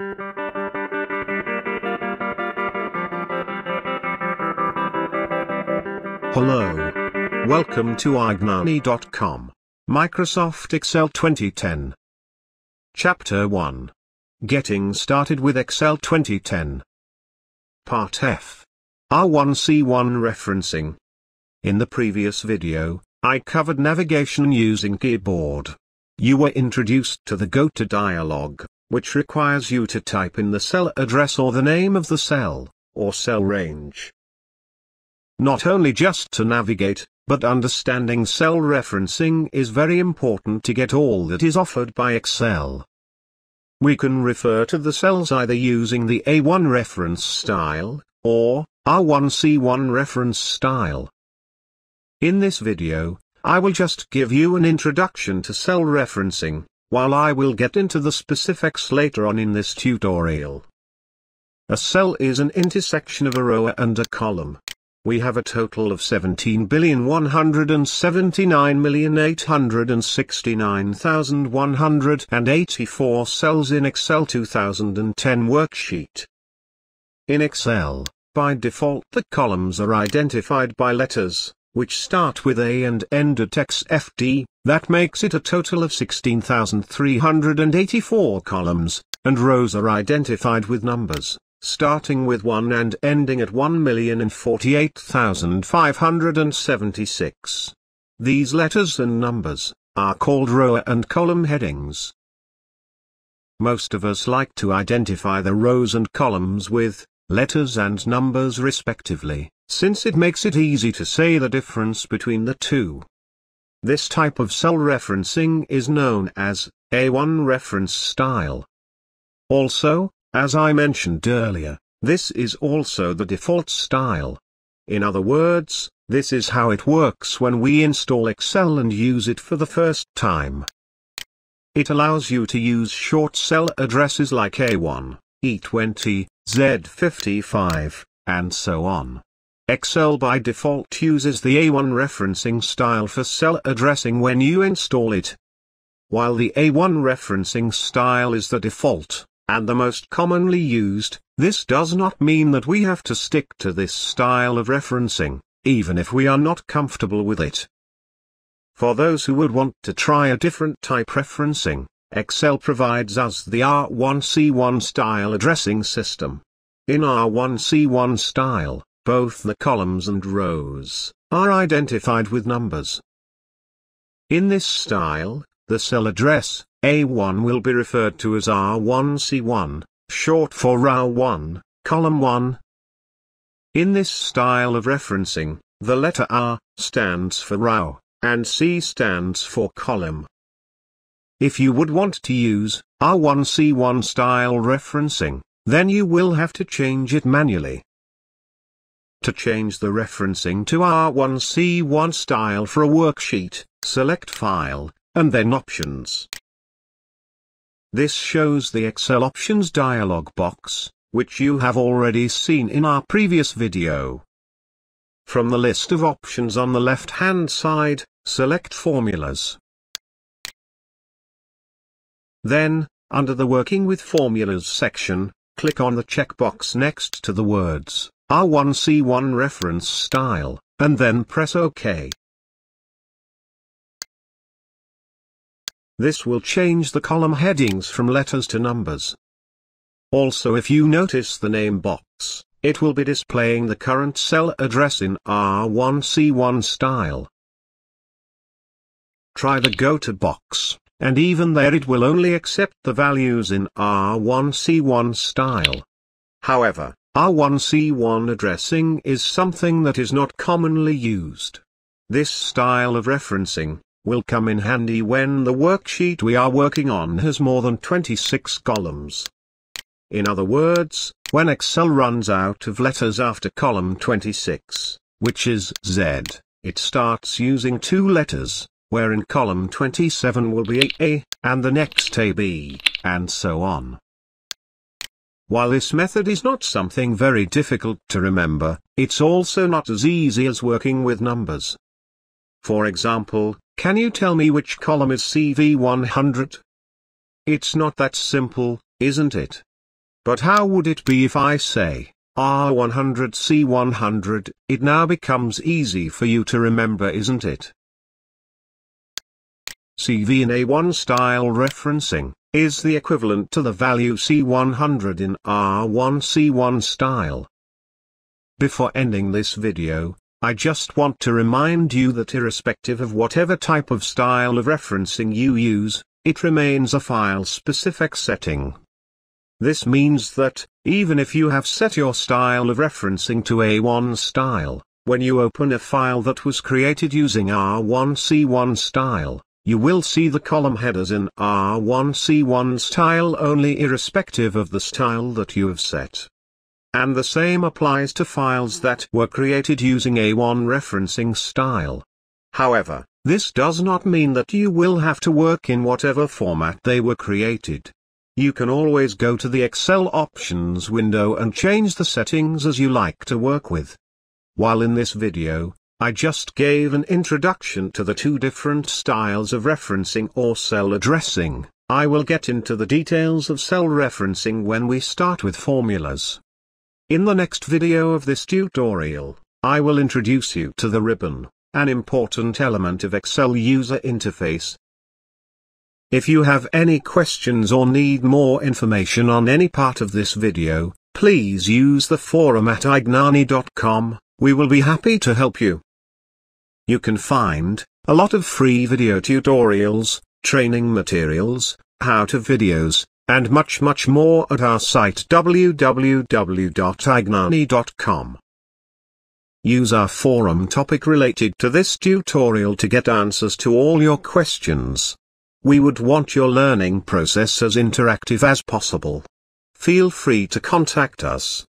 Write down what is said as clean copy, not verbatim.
Hello. Welcome to ignani.com. Microsoft Excel 2010. Chapter 1. Getting started with Excel 2010. Part F. R1C1 Referencing. In the previous video, I covered navigation using keyboard. You were introduced to the Go To dialog, which requires you to type in the cell address or the name of the cell, or cell range. Not only just to navigate, but understanding cell referencing is very important to get all that is offered by Excel. We can refer to the cells either using the A1 reference style, or R1C1 reference style. In this video, I will just give you an introduction to cell referencing, while I will get into the specifics later on in this tutorial. A cell is an intersection of a row and a column. We have a total of 17,179,869,184 cells in Excel 2010 worksheet. In Excel, by default the columns are identified by letters, which start with A and end at XFD, that makes it a total of 16,384 columns, and rows are identified with numbers, starting with 1 and ending at 1,048,576. These letters and numbers are called row and column headings. Most of us like to identify the rows and columns with letters and numbers respectively, since it makes it easy to say the difference between the two. This type of cell referencing is known as A1 reference style. Also, as I mentioned earlier, this is also the default style. In other words, this is how it works when we install Excel and use it for the first time. It allows you to use short cell addresses like A1, E20, Z55, and so on. Excel by default uses the A1 referencing style for cell addressing when you install it. While the A1 referencing style is the default, and the most commonly used, this does not mean that we have to stick to this style of referencing, even if we are not comfortable with it. For those who would want to try a different type referencing, Excel provides us the R1C1 style addressing system. In R1C1 style, both the columns and rows are identified with numbers. In this style, the cell address, A1 will be referred to as R1C1, short for row 1, column 1. In this style of referencing, the letter R stands for row, and C stands for column. If you would want to use R1C1 style referencing, then you will have to change it manually. To change the referencing to R1C1 style for a worksheet, select File, and then Options. This shows the Excel Options dialog box, which you have already seen in our previous video. From the list of options on the left-hand side, select Formulas. Then, under the Working with Formulas section, click on the checkbox next to the words R1C1 Reference Style, and then press OK. This will change the column headings from letters to numbers. Also, if you notice the name box, it will be displaying the current cell address in R1C1 style. Try the Go To box, and even there it will only accept the values in R1C1 style. However, R1C1 addressing is something that is not commonly used. This style of referencing will come in handy when the worksheet we are working on has more than 26 columns. In other words, when Excel runs out of letters after column 26, which is Z, it starts using two letters, where in column 27 will be A, and the next a B, and so on. While this method is not something very difficult to remember, it's also not as easy as working with numbers. For example, can you tell me which column is CV100? It's not that simple, isn't it? But how would it be if I say, R100C100? It now becomes easy for you to remember, isn't it? CV in A1 style referencing is the equivalent to the value C100 in R1C1 style. Before ending this video, I just want to remind you that irrespective of whatever type of style of referencing you use, it remains a file-specific setting. This means that, even if you have set your style of referencing to A1 style, when you open a file that was created using R1C1 style, you will see the column headers in R1C1 style only, irrespective of the style that you have set. And the same applies to files that were created using A1 referencing style. However, this does not mean that you will have to work in whatever format they were created. You can always go to the Excel options window and change the settings as you like to work with. While in this video, I just gave an introduction to the two different styles of referencing or cell addressing. I will get into the details of cell referencing when we start with formulas. In the next video of this tutorial, I will introduce you to the ribbon, an important element of Excel user interface. If you have any questions or need more information on any part of this video, please use the forum at ignani.com, we will be happy to help you. You can find a lot of free video tutorials, training materials, how-to videos, and much more at our site www.ignani.com. Use our forum topic related to this tutorial to get answers to all your questions. We would want your learning process as interactive as possible. Feel free to contact us.